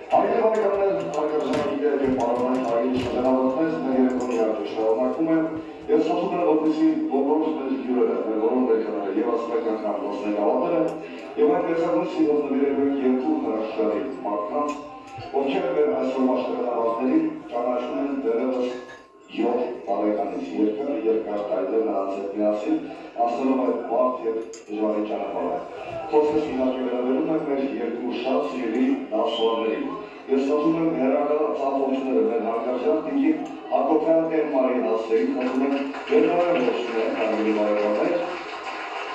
Այլ բարեկամներ, հարգարժաններ եւ բարոներ, հայերի շրջանավարտներ, մեր երեկոյի արդյունքը շարունակում են։ Ես հաշվում եմ, որպեսզի բոլոր մեր հյուրերը, մեր բոլոր ներկաները եւ ասպետ անգամ լուսնեգավատները եւ այդ տեսակցի նվիրելու ենք երկու հրաշքարի մարդկանց, ովքեր մեր այսօրվա շրջանավարտներին ճանաչում են դեռևս 7 տարեկանից երկար տարիներ նրանց հետ միասին անցնելով այդ բարդ եւ դժվարին ճանապարհը։ Խոսքս իհարկե վերաբերում է մեր երկու շատ սիրելի դասուարներին։ Ես ասում եմ հերակալ ծափողջները մեր հարգարժան տիկին Հակոբյան Տեր Մարին Ասրեին խնդրում եմ վերջնորեն ողջունել հարգելի բարեկամներ։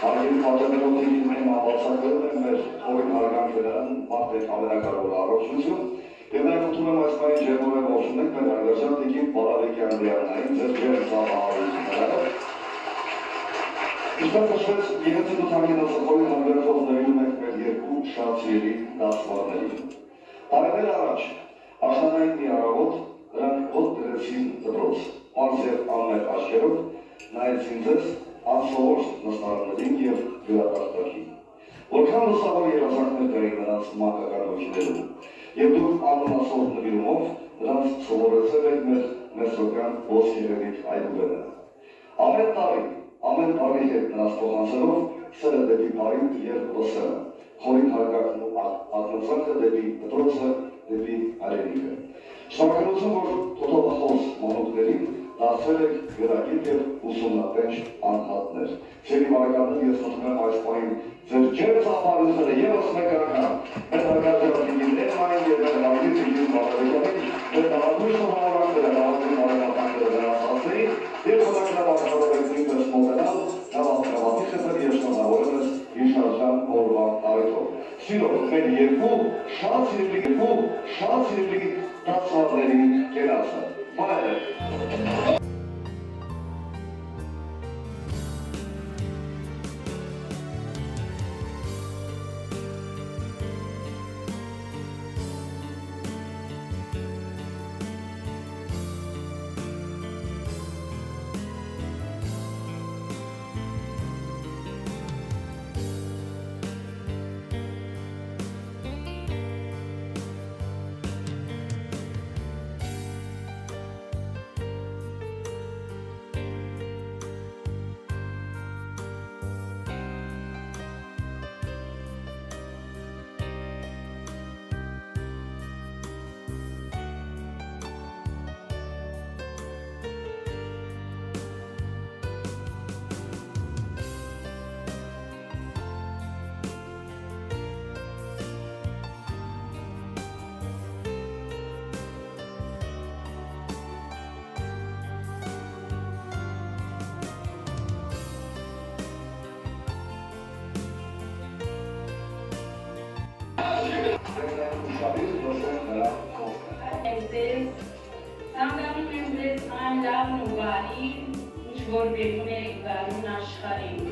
Հարգելի պատերներով տիկին մենք ամբողջակցում ենք մեր հողին հարգանքը նրան մաղթենք ամենակարևոր առողջություն եւ նաև ուտում եմ այս պահին ջերմորեն ողջունենք մեր հարգարժան տիկին Պարավեկի Անդրեանային ձեր ջերմ ծափահարությունները։ Ինչպես նշվեց, իրենց դութանգենոց խորին հանդերձով նվիրում ենք մեր երկու շատ սիրելի դասուարներին։ Տարիներ առաջ, աշնանային մի առավոտ, նրանք հոտ դրեցին դպրոց, պարզ և անմեղ աչքերով, նայեցին ձեզ անսովոր նստարաններին և գրատախտակին։ Որքան լուսավոր երազանքներ կային նրանց մանկական հոգիներում, և դուք անոնասով նվիրումով նրանց սովորեցել եք մեր մեսրոկյան ոսկերերիք այդուվերը։ Ամեն տարի, ամեն բարի հետ նրանց փոխանցելով սերը դեպի բարին և լսերը, խորին հարգակն ու ակնոցանքը դեպի դպրոցը, դեպի հայրենիքը։ Շնորհակալություն, որ թոթովախոս մանուկներին դարձել եք գրագիտ և ուսումնատենչ անհատներ։ Սիրելի բարեկամներ, ես խնդրում եմ այս պահին ձեր ջերմ ծափահարությունները ևս մեկ անգամ մեր հարգարժան Էրմային և մեր հարգելի տիկին Պարավեկյանին, մեր տարածույթը համարան դրա հավաքին բարեկամները նրանց ասեին և խնդրում եմ նույնպես մոտենալ նավապրավատի խփեր և շնորհավորել ես հիշարժան օրվա տարիքով։ Սիրով մեր երկու շատ սիրելի դասուարների կերածը։ Բայ Ցանկանում եմ ձեզ այն լավն ու բարին, ինչ որ բերում եք գարուն աշխարհին։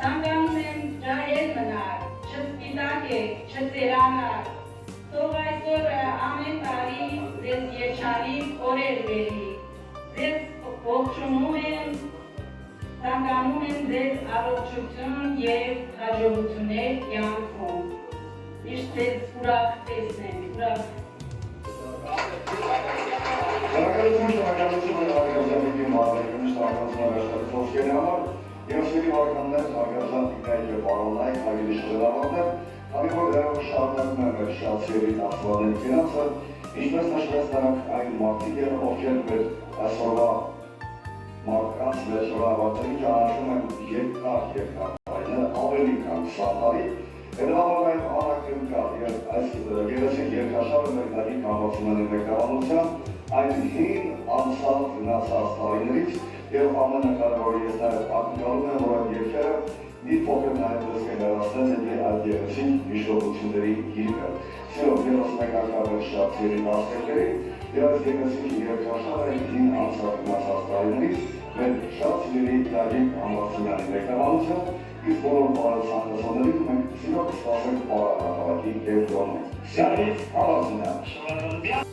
Ցանկանում եմ ջահել մնալ, չսպիտակեք, չծերանալ, թող այս օրը ամեն տարի ձեզ երջանիկ օրեր բերի։ Ձեզ ողջունում եմ, ցանկանում եմ ձեզ առողջություն և հաջողություններ կյանքում։ Միշտ ձեզ ուրախ տեսնեմ, ուրախ։ Շնորհակալություն հարգարժան տիկին Պարավեկյանին, շնորհակալություն հարգարժան խոսքերի համար, եւ սիրելի բարեկամներ, հարգարժան տիկնայք եւ բարոնայք, հարգելի շրջանավարտներ, քանի որ դեռևս շարունակում են մեր շատ սիրելի դասուարների կերածը, ինչպես նշվեց նրանք այն մարդիկ են, ովքեր մեր այսօրվա մարդկանց մեր շրջանավարտներին ճանաչում են երկար տարիներ, ավելի քան 20 տարի, հետևաբար անակնկալ եւ այս գեղեցիկ երկաշարը մեր դեպի կառուցումների մեկնաբանությամբ այն հին անցած գնացած տարիներից եւ ամենակարևորը ես նաեւ ակնկալում եմ, որ այդ երկերը մի փոքր նայեցես կներասնեն դեպի այդ գեղեցիկ հիշողությունների գիրկը։ Սիրով ևս մեկ անգամ շատ սիրելի դասերների եւ այս գեղեցիկ երկաշարը հին անցած գնացած տարիներից մեր շատ սիրելի Դավիթ Համբարձումյանի մեկնաբանությամբ իսկ բոլոր բարեցանկացողներին մենք սիրով կսպասենք Պարավեկի եւ Դոնի։ Դավիթ Համբարձումյան։